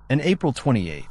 On April 28th,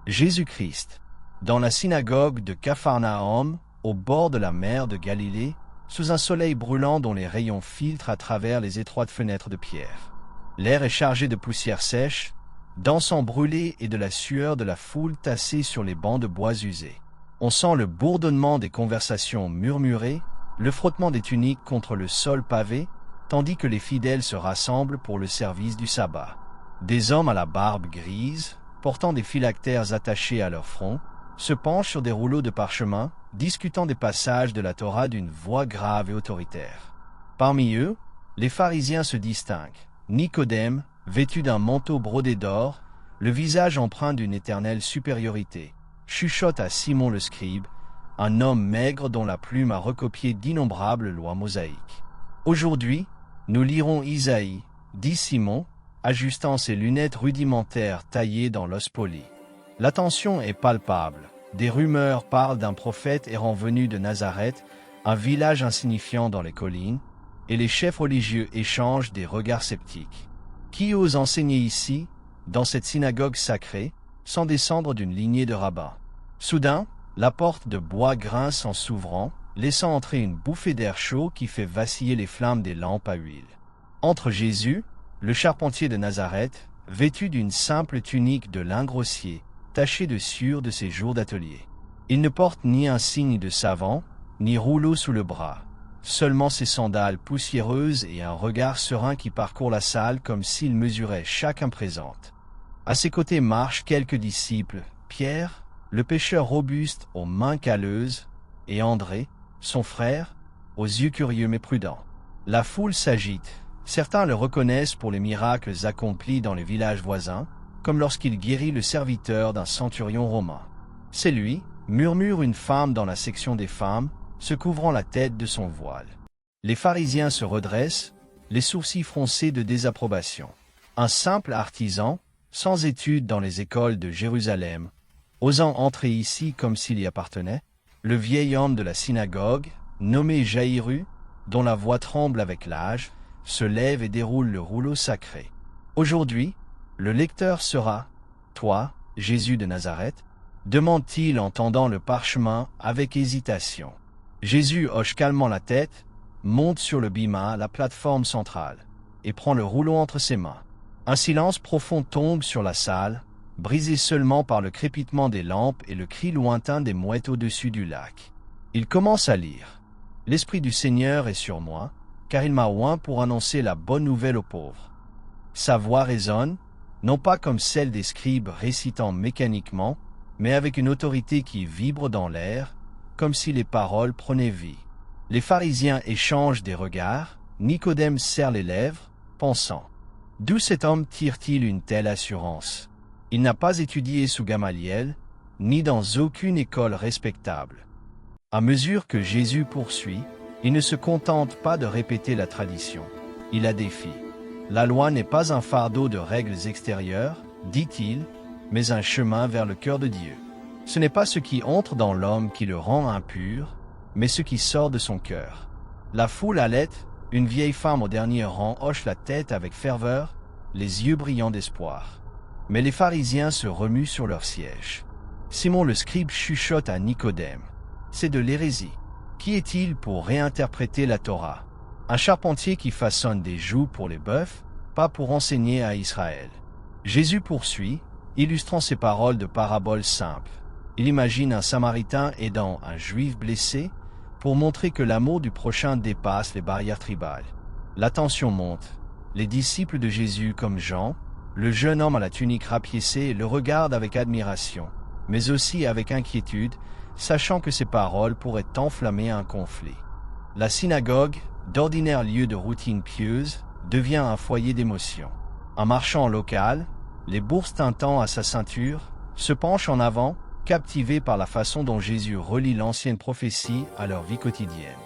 Jésus-Christ, dans la synagogue de Capharnaüm, au bord de la mer de Galilée, sous un soleil brûlant dont les rayons filtrent à travers les étroites fenêtres de pierre. L'air est chargé de poussière sèche, d'encens brûlé et de la sueur de la foule tassée sur les bancs de bois usés. On sent le bourdonnement des conversations murmurées, le frottement des tuniques contre le sol pavé, tandis que les fidèles se rassemblent pour le service du sabbat. Des hommes à la barbe grise, portant des phylactères attachés à leur front, se penchent sur des rouleaux de parchemin, discutant des passages de la Torah d'une voix grave et autoritaire. Parmi eux, les pharisiens se distinguent. Nicodème, vêtu d'un manteau brodé d'or, le visage empreint d'une éternelle supériorité, chuchote à Simon le scribe, un homme maigre dont la plume a recopié d'innombrables lois mosaïques. Aujourd'hui, nous lirons Isaïe, dit Simon, ajustant ses lunettes rudimentaires taillées dans l'os poli. La tension est palpable. Des rumeurs parlent d'un prophète errant venu de Nazareth, un village insignifiant dans les collines, et les chefs religieux échangent des regards sceptiques. Qui ose enseigner ici, dans cette synagogue sacrée, sans descendre d'une lignée de rabbins? Soudain, la porte de bois grince en s'ouvrant, laissant entrer une bouffée d'air chaud qui fait vaciller les flammes des lampes à huile. Entre Jésus, le charpentier de Nazareth, vêtu d'une simple tunique de lin grossier, taché de sueur de ses jours d'atelier. Il ne porte ni un signe de savant, ni rouleau sous le bras, seulement ses sandales poussiéreuses et un regard serein qui parcourt la salle comme s'il mesurait chacun présente. À ses côtés marchent quelques disciples, Pierre, le pêcheur robuste aux mains calleuses, et André, son frère, aux yeux curieux mais prudents. La foule s'agite. Certains le reconnaissent pour les miracles accomplis dans les villages voisins, comme lorsqu'il guérit le serviteur d'un centurion romain. « C'est lui », murmure une femme dans la section des femmes, se couvrant la tête de son voile. Les pharisiens se redressent, les sourcils froncés de désapprobation. Un simple artisan, sans études dans les écoles de Jérusalem, osant entrer ici comme s'il y appartenait, le vieil homme de la synagogue, nommé Jaïru, dont la voix tremble avec l'âge, se lève et déroule le rouleau sacré. Aujourd'hui, le lecteur sera « Toi, Jésus de Nazareth ?» demande-t-il en tendant le parchemin avec hésitation. Jésus hoche calmement la tête, monte sur le bima, la plateforme centrale, et prend le rouleau entre ses mains. Un silence profond tombe sur la salle, brisé seulement par le crépitement des lampes et le cri lointain des mouettes au-dessus du lac. Il commence à lire. « L'Esprit du Seigneur est sur moi, car il m'a oint pour annoncer la bonne nouvelle aux pauvres. » Sa voix résonne, non pas comme celle des scribes récitant mécaniquement, mais avec une autorité qui vibre dans l'air, comme si les paroles prenaient vie. Les pharisiens échangent des regards, Nicodème serre les lèvres, pensant « D'où cet homme tire-t-il une telle assurance? Il n'a pas étudié sous Gamaliel, ni dans aucune école respectable. » À mesure que Jésus poursuit, il ne se contente pas de répéter la tradition, il la défie. La loi n'est pas un fardeau de règles extérieures, dit-il, mais un chemin vers le cœur de Dieu. Ce n'est pas ce qui entre dans l'homme qui le rend impur, mais ce qui sort de son cœur. La foule halète, une vieille femme au dernier rang hoche la tête avec ferveur, les yeux brillants d'espoir. Mais les pharisiens se remuent sur leur siège. Simon le scribe chuchote à Nicodème. C'est de l'hérésie. Qui est-il pour réinterpréter la Torah? Un charpentier qui façonne des jougs pour les bœufs, pas pour enseigner à Israël. Jésus poursuit, illustrant ses paroles de paraboles simples. Il imagine un Samaritain aidant un Juif blessé pour montrer que l'amour du prochain dépasse les barrières tribales. La tension monte. Les disciples de Jésus comme Jean, le jeune homme à la tunique rapiécée, le regardent avec admiration, mais aussi avec inquiétude, sachant que ces paroles pourraient enflammer un conflit. La synagogue, d'ordinaire lieu de routine pieuse, devient un foyer d'émotion. Un marchand local, les bourses tintant à sa ceinture, se penche en avant, captivé par la façon dont Jésus relie l'ancienne prophétie à leur vie quotidienne.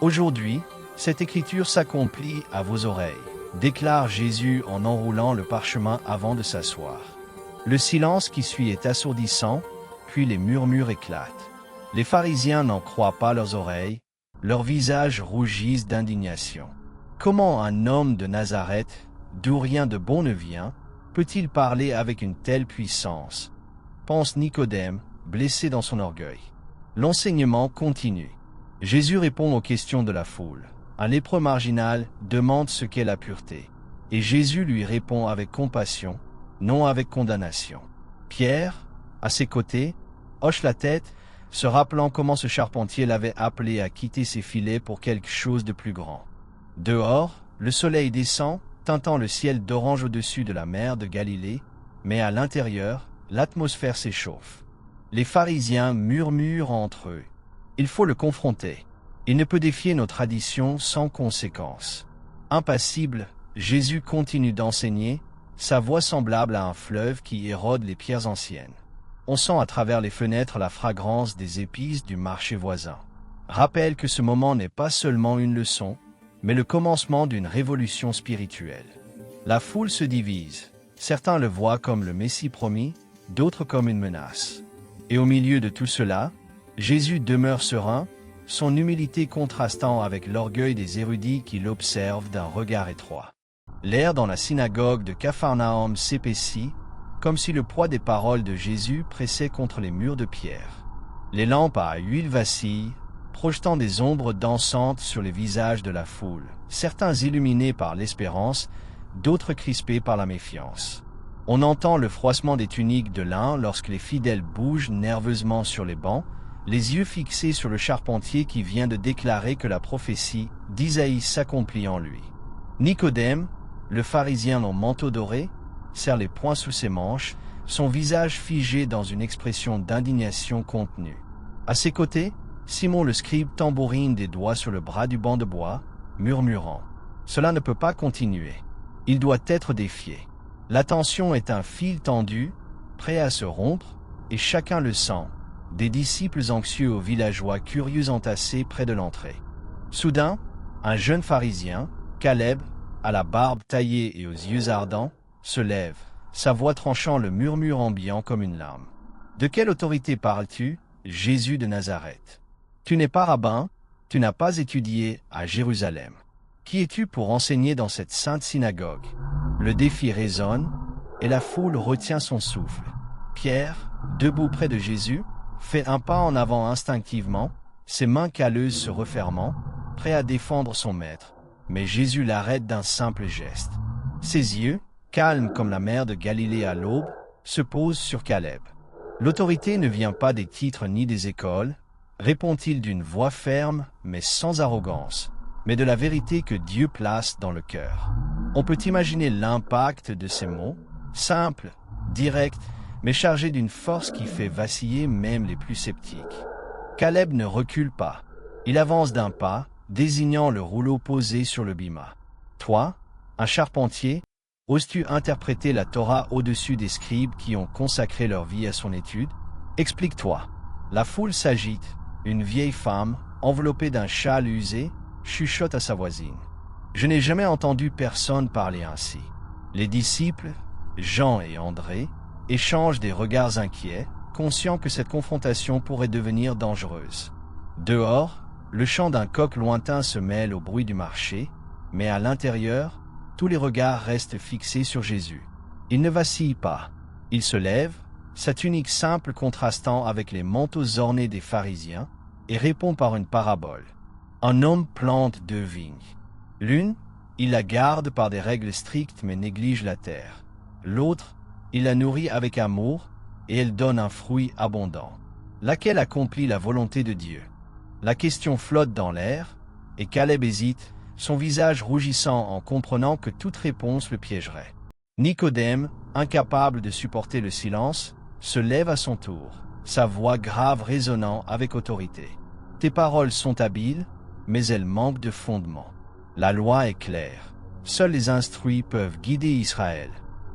Aujourd'hui, cette écriture s'accomplit à vos oreilles, déclare Jésus en enroulant le parchemin avant de s'asseoir. Le silence qui suit est assourdissant, puis les murmures éclatent. Les pharisiens n'en croient pas leurs oreilles, leurs visages rougissent d'indignation. Comment un homme de Nazareth, d'où rien de bon ne vient, peut-il parler avec une telle puissance? Pense Nicodème, blessé dans son orgueil. L'enseignement continue. Jésus répond aux questions de la foule. Un lépreux marginal demande ce qu'est la pureté. Et Jésus lui répond avec compassion, non avec condamnation. Pierre, à ses côtés, hoche la tête, se rappelant comment ce charpentier l'avait appelé à quitter ses filets pour quelque chose de plus grand. Dehors, le soleil descend, teintant le ciel d'orange au-dessus de la mer de Galilée, mais à l'intérieur, l'atmosphère s'échauffe. Les pharisiens murmurent entre eux. Il faut le confronter. Il ne peut défier nos traditions sans conséquence. Impassible, Jésus continue d'enseigner, sa voix semblable à un fleuve qui érode les pierres anciennes. On sent à travers les fenêtres la fragrance des épices du marché voisin. Rappelle que ce moment n'est pas seulement une leçon, mais le commencement d'une révolution spirituelle. La foule se divise. Certains le voient comme le Messie promis, d'autres comme une menace. Et au milieu de tout cela, Jésus demeure serein, son humilité contrastant avec l'orgueil des érudits qui l'observent d'un regard étroit. L'air dans la synagogue de Capharnaüm s'épaissit, comme si le poids des paroles de Jésus pressait contre les murs de pierre. Les lampes à huile vacillent, projetant des ombres dansantes sur les visages de la foule, certains illuminés par l'espérance, d'autres crispés par la méfiance. On entend le froissement des tuniques de lin lorsque les fidèles bougent nerveusement sur les bancs, les yeux fixés sur le charpentier qui vient de déclarer que la prophétie d'Isaïe s'accomplit en lui. Nicodème, le pharisien en manteau doré, serre les poings sous ses manches, son visage figé dans une expression d'indignation contenue. À ses côtés, Simon le scribe tambourine des doigts sur le bras du banc de bois, murmurant « Cela ne peut pas continuer. Il doit être défié. » La tension est un fil tendu, prêt à se rompre, et chacun le sent, des disciples anxieux aux villageois curieux entassés près de l'entrée. Soudain, un jeune pharisien, Caleb, à la barbe taillée et aux yeux ardents, se lève, sa voix tranchant le murmure ambiant comme une larme. « De quelle autorité parles-tu, Jésus de Nazareth? Tu n'es pas rabbin, tu n'as pas étudié à Jérusalem. Qui es-tu pour enseigner dans cette sainte synagogue ?» Le défi résonne, et la foule retient son souffle. Pierre, debout près de Jésus, fait un pas en avant instinctivement, ses mains calleuses se refermant, prêt à défendre son maître. Mais Jésus l'arrête d'un simple geste. Ses yeux, calmes comme la mer de Galilée à l'aube, se posent sur Caleb. L'autorité ne vient pas des titres ni des écoles, répond-il d'une voix ferme mais sans arrogance, mais de la vérité que Dieu place dans le cœur. On peut imaginer l'impact de ces mots, simples, directs, mais chargés d'une force qui fait vaciller même les plus sceptiques. Caleb ne recule pas. Il avance d'un pas, désignant le rouleau posé sur le bima. « Toi, un charpentier, oses-tu interpréter la Torah au-dessus des scribes qui ont consacré leur vie à son étude? Explique-toi. » La foule s'agite. Une vieille femme, enveloppée d'un châle usé, chuchote à sa voisine. Je n'ai jamais entendu personne parler ainsi. Les disciples, Jean et André, échangent des regards inquiets, conscients que cette confrontation pourrait devenir dangereuse. Dehors, le chant d'un coq lointain se mêle au bruit du marché, mais à l'intérieur, tous les regards restent fixés sur Jésus. Il ne vacille pas. Il se lève, sa tunique simple contrastant avec les manteaux ornés des pharisiens, et répond par une parabole. Un homme plante 2 vignes. L'une, il la garde par des règles strictes mais néglige la terre. L'autre, il la nourrit avec amour, et elle donne un fruit abondant. Laquelle accomplit la volonté de Dieu? La question flotte dans l'air, et Caleb hésite, son visage rougissant en comprenant que toute réponse le piégerait. Nicodème, incapable de supporter le silence, se lève à son tour, sa voix grave résonnant avec autorité. « Tes paroles sont habiles, mais elles manquent de fondement. La loi est claire. Seuls les instruits peuvent guider Israël.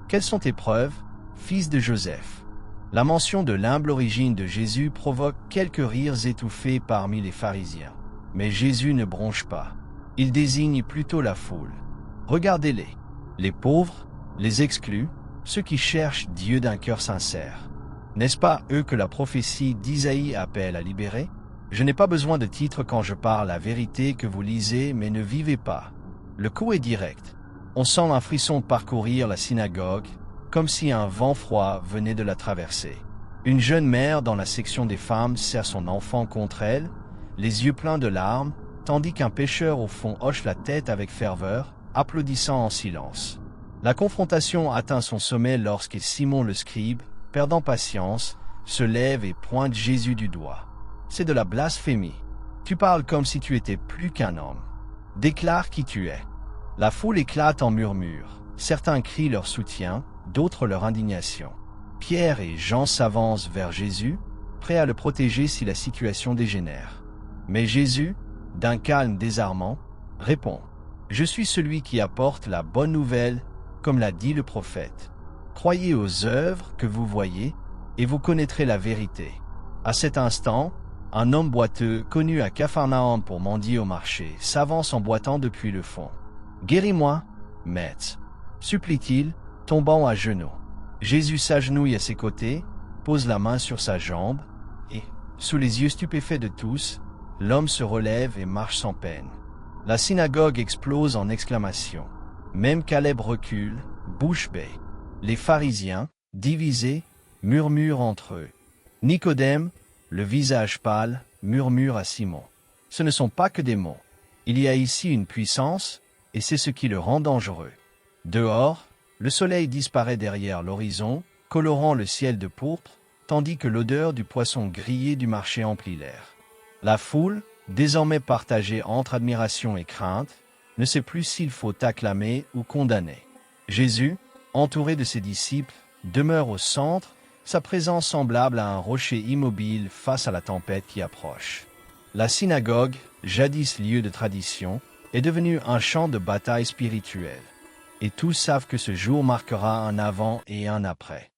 Quelles sont tes preuves, fils de Joseph ?» La mention de l'humble origine de Jésus provoque quelques rires étouffés parmi les pharisiens. Mais Jésus ne bronche pas. Il désigne plutôt la foule. Regardez-les. Les pauvres, les exclus, ceux qui cherchent Dieu d'un cœur sincère. N'est-ce pas eux que la prophétie d'Isaïe appelle à libérer? Je n'ai pas besoin de titre quand je parle la vérité que vous lisez mais ne vivez pas. Le coup est direct. On sent un frisson parcourir la synagogue, comme si un vent froid venait de la traverser. Une jeune mère dans la section des femmes serre son enfant contre elle, les yeux pleins de larmes, tandis qu'un pêcheur au fond hoche la tête avec ferveur, applaudissant en silence. La confrontation atteint son sommet lorsque Simon le scribe, perdant patience, se lève et pointe Jésus du doigt. C'est de la blasphémie. Tu parles comme si tu étais plus qu'un homme. Déclare qui tu es. La foule éclate en murmures. Certains crient leur soutien, d'autres leur indignation. Pierre et Jean s'avancent vers Jésus, prêts à le protéger si la situation dégénère. Mais Jésus, d'un calme désarmant, répond « Je suis celui qui apporte la bonne nouvelle, comme l'a dit le prophète. Croyez aux œuvres que vous voyez, et vous connaîtrez la vérité. » À cet instant, un homme boiteux, connu à Capharnaüm pour mendier au marché, s'avance en boitant depuis le fond. « Guéris-moi, maître !» supplie-t-il, tombant à genoux. Jésus s'agenouille à ses côtés, pose la main sur sa jambe, et, sous les yeux stupéfaits de tous, l'homme se relève et marche sans peine. La synagogue explose en exclamations. Même Caleb recule, bouche bée. Les pharisiens, divisés, murmurent entre eux. Nicodème, le visage pâle, murmure à Simon. Ce ne sont pas que des mots. Il y a ici une puissance, et c'est ce qui le rend dangereux. Dehors, le soleil disparaît derrière l'horizon, colorant le ciel de pourpre, tandis que l'odeur du poisson grillé du marché emplit l'air. La foule, désormais partagée entre admiration et crainte, ne sait plus s'il faut acclamer ou condamner. Jésus, entouré de ses disciples, demeure au centre, sa présence semblable à un rocher immobile face à la tempête qui approche. La synagogue, jadis lieu de tradition, est devenue un champ de bataille spirituelle. Et tous savent que ce jour marquera un avant et un après.